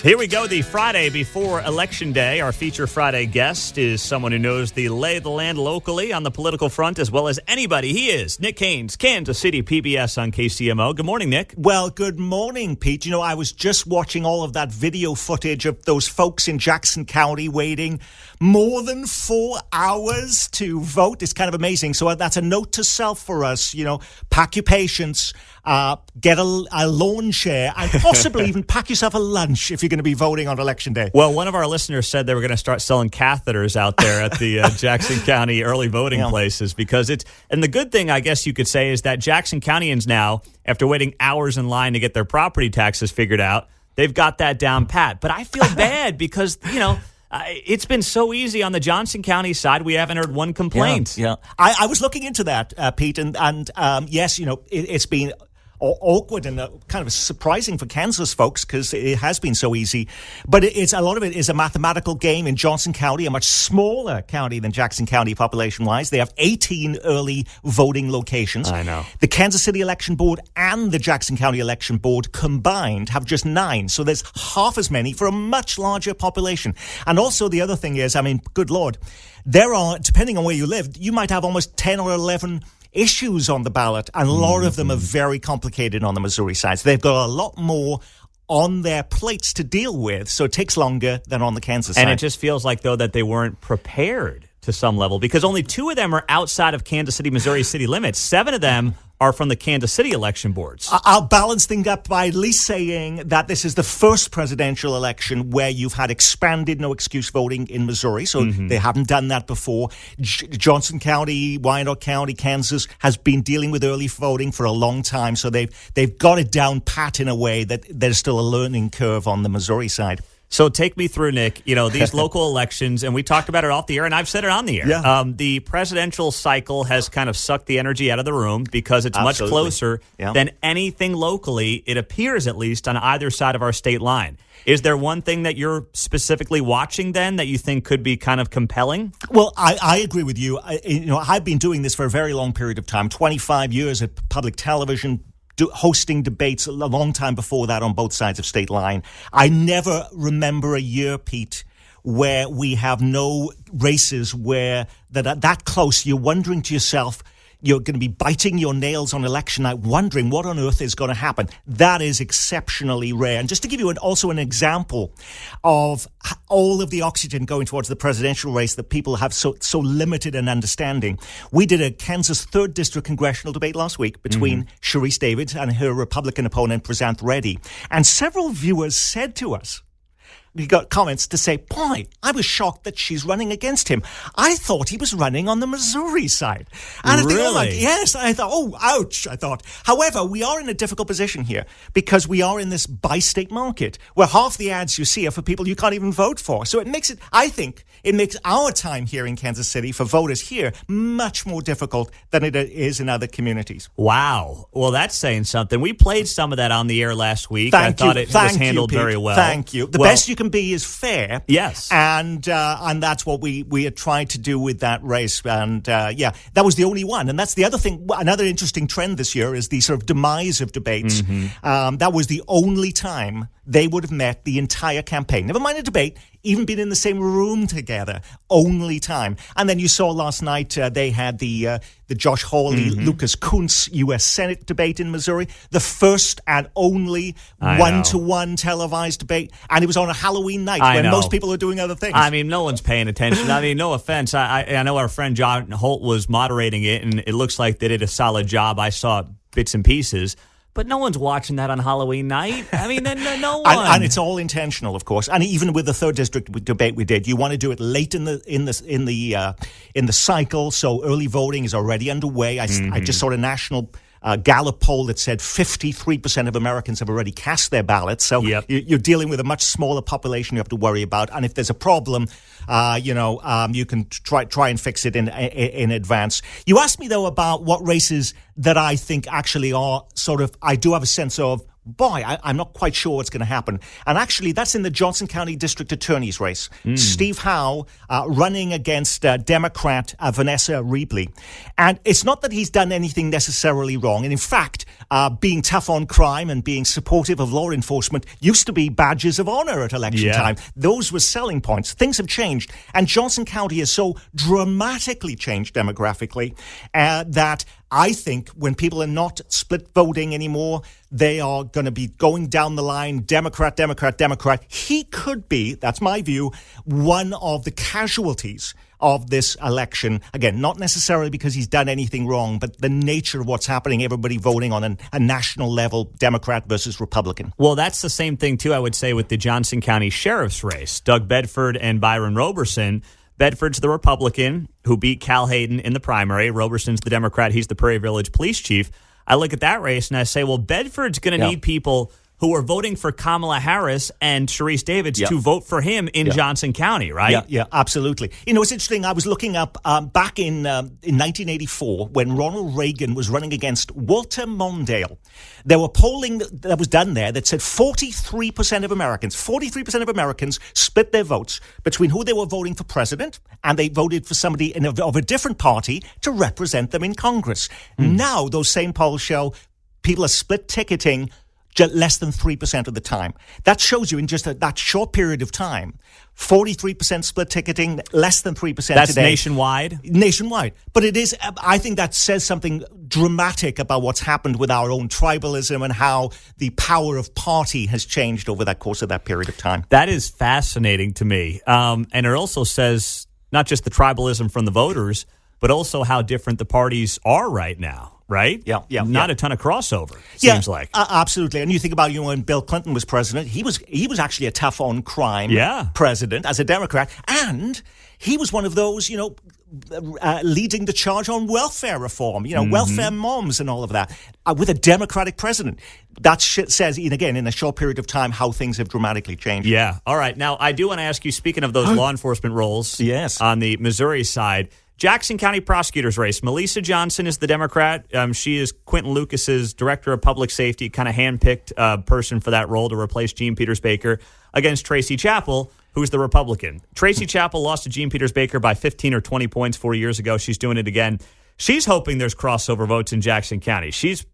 Here we go, the Friday before Election Day. Our feature Friday guest is someone who knows the lay of the land locally on the political front as well as anybody. He is Nick Haines, Kansas City, PBS on KCMO. Good morning, Nick. Well, good morning, Pete. You know, I was just watching all of that video footage of those folks in Jackson County waiting more than 4 hours to vote. It's kind of amazing. So that's a note to self for us. You know, pack your patience, get a lawn chair, and possibly even pack yourself a lunch if you're going to be voting on Election Day. Well, one of our listeners said they were going to start selling catheters out there at the Jackson County early voting places because it's... And the good thing, I guess you could say, is that Jackson Countyans now, after waiting hours in line to get their property taxes figured out, they've got that down pat. But I feel bad because, you know... it's been so easy on the Johnson County side. We haven't heard one complaint. Yeah. I was looking into that, Pete, and yes, you know, it's been awkward and kind of surprising for Kansas folks because it has been so easy. But it's a lot of it is a mathematical game in Johnson County, a much smaller county than Jackson County population-wise. They have 18 early voting locations. I know. The Kansas City Election Board and the Jackson County Election Board combined have just 9. So there's half as many for a much larger population. And also the other thing is, I mean, good Lord, there are, depending on where you live, you might have almost 10 or 11 issues on the ballot, and a lot of them are very complicated on the Missouri side. So they've got a lot more on their plates to deal with, so it takes longer than on the Kansas side. And it just feels like, though, that they weren't prepared to some level because only 2 of them are outside of Kansas City, Missouri city limits. 7 of them are from the Kansas City election boards. I'll balance things up by at least saying that this is the first presidential election where you've had expanded no-excuse voting in Missouri, so they haven't done that before. Johnson County, Wyandotte County, Kansas has been dealing with early voting for a long time, so they've got it down pat in a way that there's still a learning curve on the Missouri side. So take me through, Nick, you know, these local elections, and we talked about it off the air, and I've said it on the air. Yeah. The presidential cycle has kind of sucked the energy out of the room because it's much closer than anything locally, it appears at least, on either side of our state line. Is there one thing that you're specifically watching then that you think could be kind of compelling? Well, I agree with you. I've been doing this for a very long period of time, 25 years at public television, hosting debates a long time before that on both sides of state line. I never remember a year, Pete, where we have no races where that are that close. You're wondering to yourself, you're going to be biting your nails on election night, wondering what on earth is going to happen. That is exceptionally rare. And just to give you also an example of all of the oxygen going towards the presidential race that people have so limited an understanding, we did a Kansas 3rd District congressional debate last week between Sharice Davids and her Republican opponent, Prasanth Reddy. And several viewers said to us, we got comments to say, boy, I was shocked that she's running against him. I thought he was running on the Missouri side. And really? Yes, I thought, oh, ouch, I thought. However, we are in a difficult position here because we are in this bi-state market where half the ads you see are for people you can't even vote for. So it makes it, I think, it makes our time here in Kansas City for voters here much more difficult than it is in other communities. Wow. Well, that's saying something. We played some of that on the air last week. I thought it was handled very well. Thank you. The best you can be is fair. Yes. And that's what we had tried to do with that race. And that was the only one. And that's the other thing. Another interesting trend this year is the sort of demise of debates. That was the only time they would have met the entire campaign. Never mind a debate, even been in the same room together. Only time. And then you saw last night they had the Josh Hawley, Lucas Kunce U.S. Senate debate in Missouri. The first and only one-to-one televised debate. And it was on a Halloween night when most people are doing other things. I mean, no one's paying attention. I mean, no offense. I know our friend John Holt was moderating it, and it looks like they did a solid job. I saw bits and pieces. But no one's watching that on Halloween night. I mean, no one. And it's all intentional, of course. And even with the 3rd District debate we did, you want to do it late in the cycle. So early voting is already underway. I just saw a national Gallup poll that said 53% of Americans have already cast their ballots. So you're dealing with a much smaller population you have to worry about. And if there's a problem, you can try and fix it in advance. You asked me, though, about what races that I think actually are sort of, I do have a sense of boy, I'm not quite sure what's going to happen. And actually, that's in the Johnson County District Attorney's race. Steve Howe running against Democrat Vanessa Riebley. And it's not that he's done anything necessarily wrong. And in fact, being tough on crime and being supportive of law enforcement used to be badges of honor at election time. Those were selling points. Things have changed. And Johnson County has so dramatically changed demographically that I think when people are not split voting anymore, they are going to be going down the line, Democrat, Democrat, Democrat. He could be, that's my view, one of the casualties of this election. Again, not necessarily because he's done anything wrong, but the nature of what's happening, everybody voting on a national level, Democrat versus Republican. Well, that's the same thing, too, I would say, with the Johnson County Sheriff's race. Doug Bedford and Byron Roberson. Bedford's the Republican who beat Cal Hayden in the primary. Roberson's the Democrat. He's the Prairie Village police chief. I look at that race and I say, well, Bedford's going to need people who are voting for Kamala Harris and Sharice Davids to vote for him in Johnson County, right? Yeah, absolutely. You know, it's interesting. I was looking up back in 1984 when Ronald Reagan was running against Walter Mondale. There were polling that was done there that said 43% of Americans split their votes between who they were voting for president and they voted for somebody of a different party to represent them in Congress. Now, those same polls show people are split ticketing less than 3% of the time. That shows you in just that short period of time, 43% split ticketing, less than 3% That's today. nationwide? Nationwide. But it is, I think that says something dramatic about what's happened with our own tribalism and how the power of party has changed over that course of that period of time. That is fascinating to me. And it also says not just the tribalism from the voters, but also how different the parties are right now. Right? Yeah. Not a ton of crossover, seems like. Absolutely. And you think about, when Bill Clinton was president, he was actually a tough on crime president as a Democrat. And he was one of those, leading the charge on welfare reform, welfare moms and all of that, with a Democratic president. That says, again, in a short period of time, how things have dramatically changed. Yeah. All right. Now, I do want to ask you, speaking of those law enforcement roles on the Missouri side, Jackson County prosecutor's race. Melissa Johnson is the Democrat. She is Quentin Lucas's director of public safety, kind of handpicked person for that role to replace Gene Peters Baker against Tracy Chappell, who's the Republican. Tracy Chappell lost to Gene Peters Baker by 15 or 20 points 4 years ago. She's doing it again. She's hoping there's crossover votes in Jackson County. She's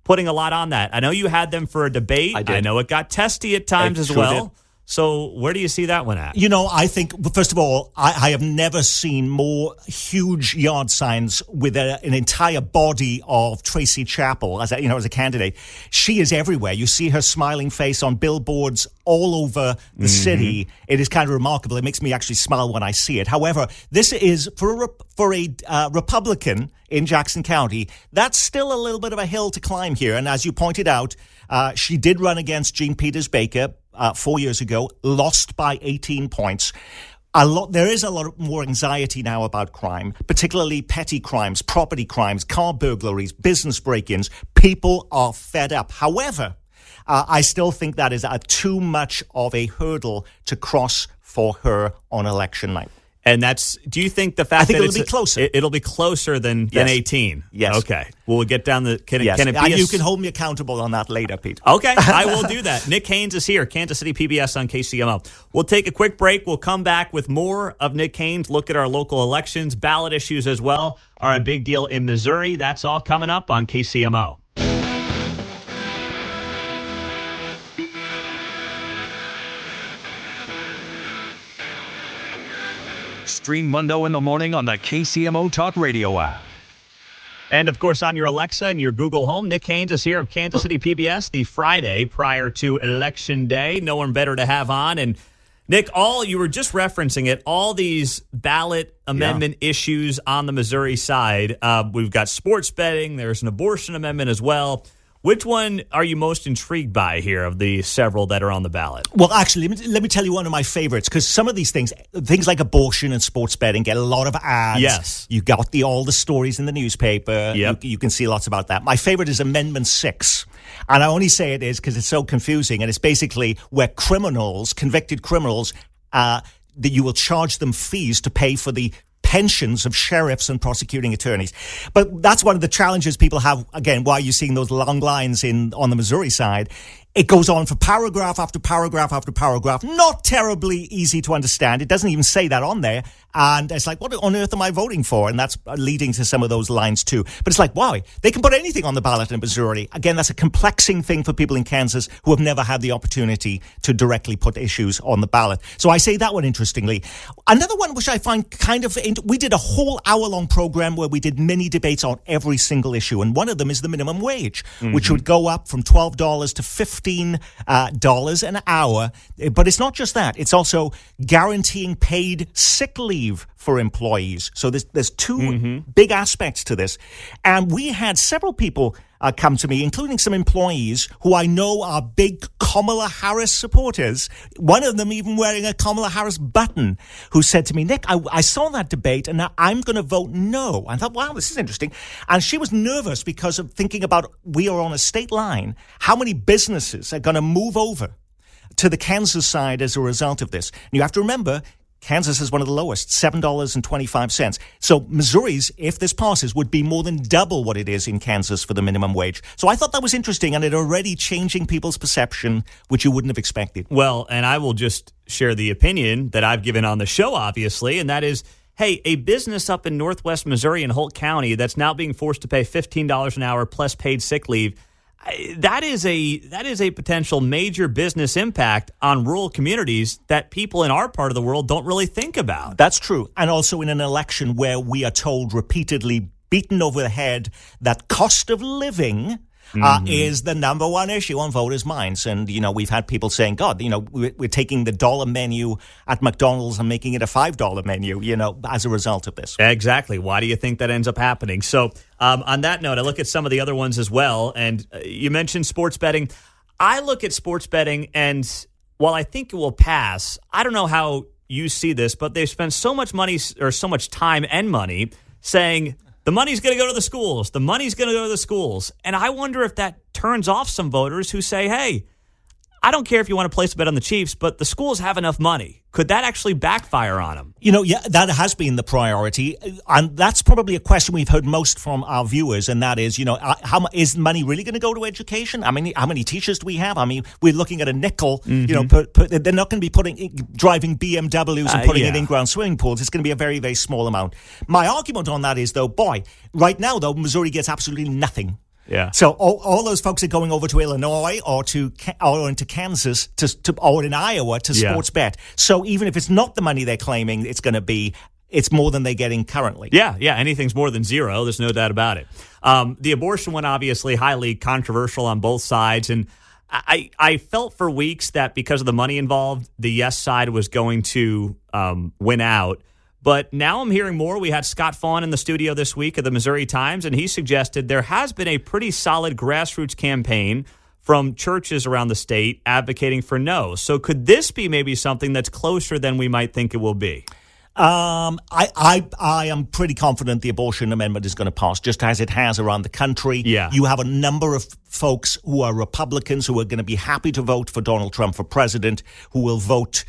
putting a lot on that. I know you had them for a debate. I know it got testy at times as well. Did. So where do you see that one at? I think, first of all, I have never seen more huge yard signs with an entire body of Tracy Chappell as a candidate. She is everywhere. You see her smiling face on billboards all over the city. It is kind of remarkable. It makes me actually smile when I see it. However, this is for a Republican in Jackson County. That's still a little bit of a hill to climb here. And as you pointed out, she did run against Gene Peters Baker 4 years ago, lost by 18 points. There is a lot more anxiety now about crime, particularly petty crimes, property crimes, car burglaries, business break-ins. People are fed up. However, I still think that is too much of a hurdle to cross for her on election night. And do you think the fact that it'll be closer? It'll be closer than 18? Yes. Okay. Well, we'll get down can it be you can hold me accountable on that later, Pete. Okay, I will do that. Nick Haines is here, Kansas City PBS on KCMO. We'll take a quick break. We'll come back with more of Nick Haines, look at our local elections, ballot issues as well, are a big deal in Missouri. That's all coming up on KCMO. Stream Mundo in the morning on the KCMO Talk Radio app. And, of course, on your Alexa and your Google Home, Nick Haines is here of Kansas City PBS the Friday prior to Election Day. No one better to have on. And, Nick, you were just referencing it, all these ballot amendment issues on the Missouri side. We've got sports betting. There's an abortion amendment as well. Which one are you most intrigued by here of the several that are on the ballot? Well, actually, let me tell you one of my favorites, because some of these things like abortion and sports betting get a lot of ads. Yes. You got all the stories in the newspaper. Yep. You can see lots about that. My favorite is Amendment 6. And I only say it is because it's so confusing. And it's basically where convicted criminals, that you will charge them fees to pay for the pensions of sheriffs and prosecuting attorneys. But that's one of the challenges people have, again, why you're seeing those long lines on the Missouri side. It goes on for paragraph after paragraph after paragraph. Not terribly easy to understand. It doesn't even say that on there. And it's like, what on earth am I voting for? And that's leading to some of those lines too. But it's like, wow, they can put anything on the ballot in Missouri. Again, that's a complexing thing for people in Kansas who have never had the opportunity to directly put issues on the ballot. So I say that one interestingly. Another one which I find we did a whole hour-long program where we did mini debates on every single issue. And one of them is the minimum wage, which would go up from $12 to $15 an hour. But it's not just that. It's also guaranteeing paid sick leave for employees. So there's two big aspects to this. And we had several people come to me, including some employees who I know are big Kamala Harris supporters. One of them even wearing a Kamala Harris button, who said to me, Nick, I saw that debate and now I'm going to vote no. I thought, wow, this is interesting. And she was nervous because of thinking about, we are on a state line. How many businesses are going to move over to the Kansas side as a result of this? And you have to remember, Kansas is one of the lowest, $7.25. So Missouri's, if this passes, would be more than double what it is in Kansas for the minimum wage. So I thought that was interesting, and it already changing people's perception, which you wouldn't have expected. Well, and I will just share the opinion that I've given on the show, obviously, and that is, hey, a business up in northwest Missouri in Holt County that's now being forced to pay $15 an hour plus paid sick leave, that is a potential major business impact on rural communities that people in our part of the world don't really think about. That's true. And also in an election where we are told repeatedly, beaten over the head, that cost of living is the number one issue on voters' minds. And, we've had people saying, God, we're taking the dollar menu at McDonald's and making it a $5 menu, as a result of this. Exactly. Why do you think that ends up happening? So on that note, I look at some of the other ones as well. And you mentioned sports betting. I look at sports betting, and while I think it will pass, I don't know how you see this, but they've spent so much money or so much time and money saying, the money's going to go to the schools. The money's going to go to the schools. And I wonder if that turns off some voters who say, hey, I don't care if you want to place a bet on the Chiefs, but the schools have enough money. Could that actually backfire on them? Yeah, that has been the priority. And that's probably a question we've heard most from our viewers. And that is, how is money really going to go to education? I mean, how many teachers do we have? I mean, we're looking at a nickel. They're not going to be driving BMWs and putting it in in-ground swimming pools. It's going to be a very, very small amount. My argument on that is, though, right now, though, Missouri gets absolutely nothing. Yeah. So all those folks are going over to Illinois or into Kansas or in Iowa to sports bet. So even if it's not the money they're claiming, it's more than they're getting currently. Yeah. Anything's more than zero. There's no doubt about it. The abortion one, obviously, highly controversial on both sides. And I felt for weeks that because of the money involved, the yes side was going to win out. But now I'm hearing more. We had Scott Fawn in the studio this week at the Missouri Times, and he suggested there has been a pretty solid grassroots campaign from churches around the state advocating for no. So could this be maybe something that's closer than we might think it will be? I am pretty confident the abortion amendment is going to pass, just as it has around the country. Yeah. You have a number of folks who are Republicans who are going to be happy to vote for Donald Trump for president, who will vote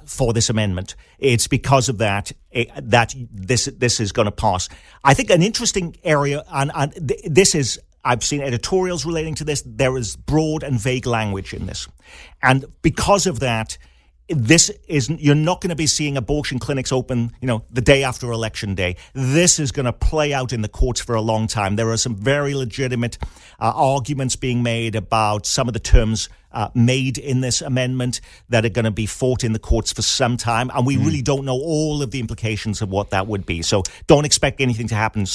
for this amendment. It's because of that this is going to pass. I think an interesting area, and this is, I've seen editorials relating to this. There is broad and vague language in this, and because of that, you're not going to be seeing abortion clinics open, the day after Election Day. This is going to play out in the courts for a long time. There are some very legitimate arguments being made about some of the terms made in this amendment that are going to be fought in the courts for some time. And we really don't know all of the implications of what that would be. So don't expect anything to happen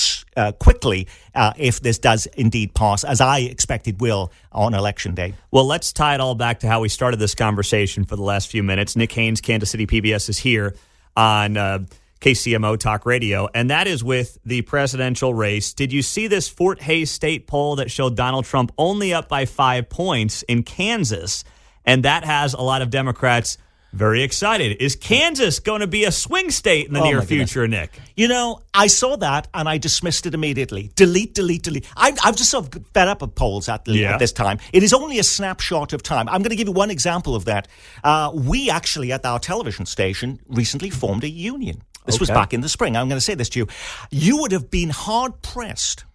quickly if this does indeed pass, as I expect it will on Election Day. Well, let's tie it all back to how we started this conversation for the last few minutes. Nick Haines, Kansas City PBS, is here on KCMO Talk Radio, and that is with the presidential race. Did you see this Fort Hays state poll that showed Donald Trump only up by 5 points in Kansas? And that has a lot of Democrats very excited. Is Kansas going to be a swing state in the near future, Nick? I saw that and I dismissed it immediately. Delete. I've just sort of fed up of polls at this time. It is only a snapshot of time. I'm going to give you one example of that. We actually, at our television station, recently formed a union. This was back in the spring. I'm going to say this to you. You would have been hard-pressed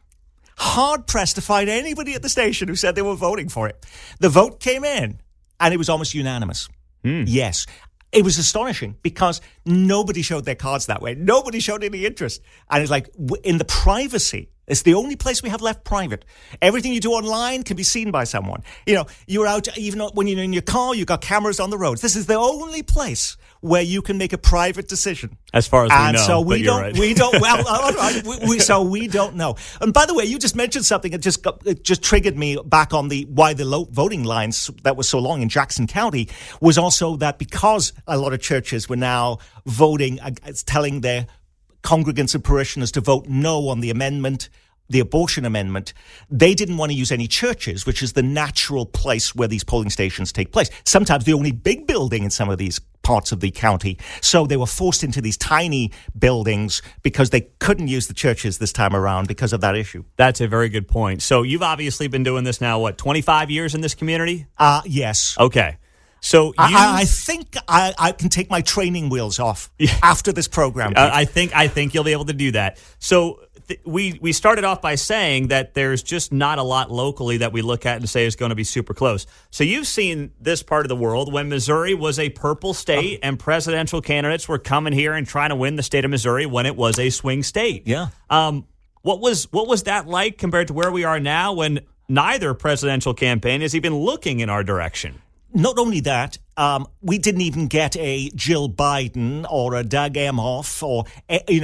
to find anybody at the station who said they were voting for it. The vote came in, and it was almost unanimous. Yes. It was astonishing because nobody showed their cards that way. Nobody showed any interest. And it's like, in the privacy, it's the only place we have left private. Everything you do online can be seen by someone. You're out, even when you're in your car, you've got cameras on the roads. This is the only place where you can make a private decision. As far as we know. So we don't, right. we don't, well, all right, so we don't know. And by the way, you just mentioned something that just triggered me back on why the voting lines that was so long in Jackson County was also that because a lot of churches were now voting, telling their congregants and parishioners to vote no on the amendment, the abortion amendment, they didn't want to use any churches, which is the natural place where these polling stations take place. Sometimes the only big building in some of these parts of the county. So they were forced into these tiny buildings because they couldn't use the churches this time around because of that issue. That's a very good point. So you've obviously been doing this now, 25 years in this community? Yes. Okay. So I think I can take my training wheels off after this program. I think you'll be able to do that. So we started off by saying that there's just not a lot locally that we look at and say is going to be super close. So you've seen this part of the world when Missouri was a purple state and presidential candidates were coming here and trying to win the state of Missouri when it was a swing state. Yeah. What was that like compared to where we are now when neither presidential campaign is even looking in our direction? Not only that, we didn't even get a Jill Biden or a Doug Emhoff or any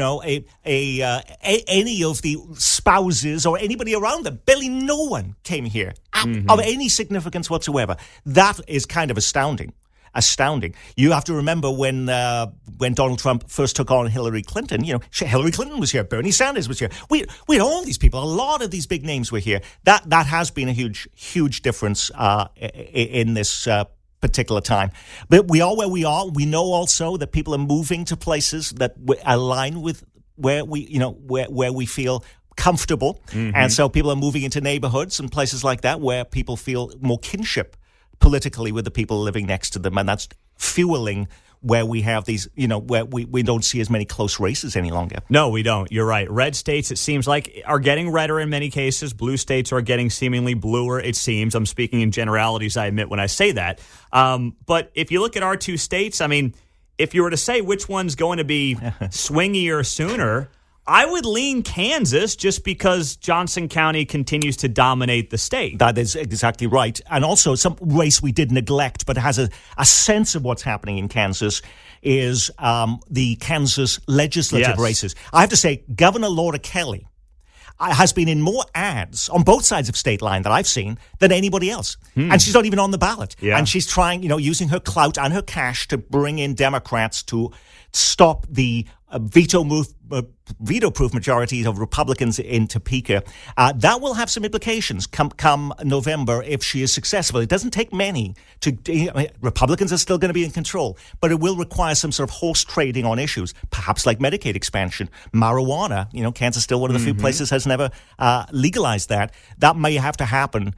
of the spouses or anybody around them. Barely no one came here of any significance whatsoever. That is kind of astounding. You have to remember when Donald Trump first took on Hillary Clinton. Hillary Clinton was here. Bernie Sanders was here. We had all these people. A lot of these big names were here. That has been a huge difference in this particular time. But we are where we are. We know also that people are moving to places that align with where we feel comfortable, and so people are moving into neighborhoods and places like that where people feel more kinship politically with the people living next to them, and that's fueling where we have these, where we don't see as many close races any longer. No, we don't. You're right. Red states, it seems like, are getting redder in many cases. Blue states are getting seemingly bluer, it seems. I'm speaking in generalities, I admit, when I say that. But if you look at our two states, I mean, if you were to say which one's going to be swingier sooner, I would lean Kansas just because Johnson County continues to dominate the state. That is exactly right. And also some race we did neglect but has a sense of what's happening in Kansas is the Kansas legislative races. I have to say, Governor Laura Kelly has been in more ads on both sides of state line that I've seen than anybody else. And she's not even on the ballot. Yeah. And she's trying, using her clout and her cash to bring in Democrats to stop the veto-proof majority of Republicans in Topeka. That will have some implications come November if she is successful. It doesn't take many Republicans are still going to be in control, but it will require some sort of horse trading on issues, perhaps like Medicaid expansion, marijuana. Kansas is still one of the few places has never legalized that. That may have to happen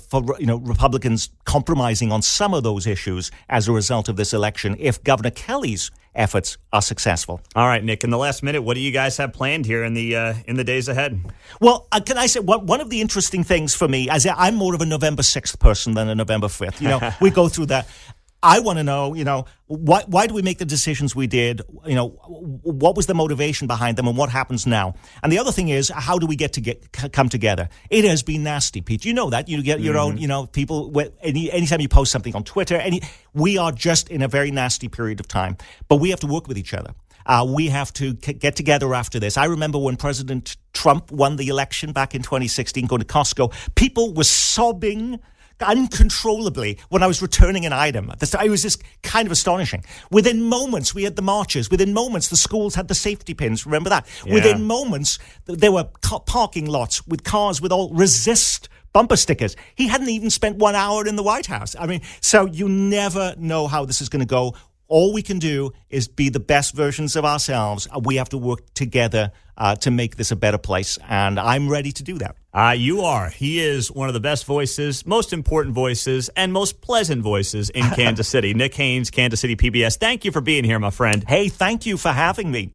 for Republicans compromising on some of those issues as a result of this election if Governor Kelly's efforts are successful. All right, Nick, in the last minute, what do you guys have planned here in the days ahead? Well, can I say one of the interesting things for me, as I'm more of a November 6th person than a November 5th. We go through that. I want to know, why do we make the decisions we did? What was the motivation behind them and what happens now? And the other thing is, how do we come together? It has been nasty, Pete. You know that. You get your own, people, anytime you post something on Twitter, we are just in a very nasty period of time. But we have to work with each other. We have to get together after this. I remember when President Trump won the election back in 2016, going to Costco, people were sobbing uncontrollably when I was returning an item. It was just kind of astonishing. Within moments, we had the marches. Within moments, the schools had the safety pins. Remember that? Yeah. Within moments, there were parking lots with cars with all resist bumper stickers. He hadn't even spent 1 hour in the White House. So you never know how this is going to go. All we can do is be the best versions of ourselves. We have to work together to make this a better place, and I'm ready to do that. You are. He is one of the best voices, most important voices, and most pleasant voices in Kansas City. Nick Haines, Kansas City PBS. Thank you for being here, my friend. Hey, thank you for having me.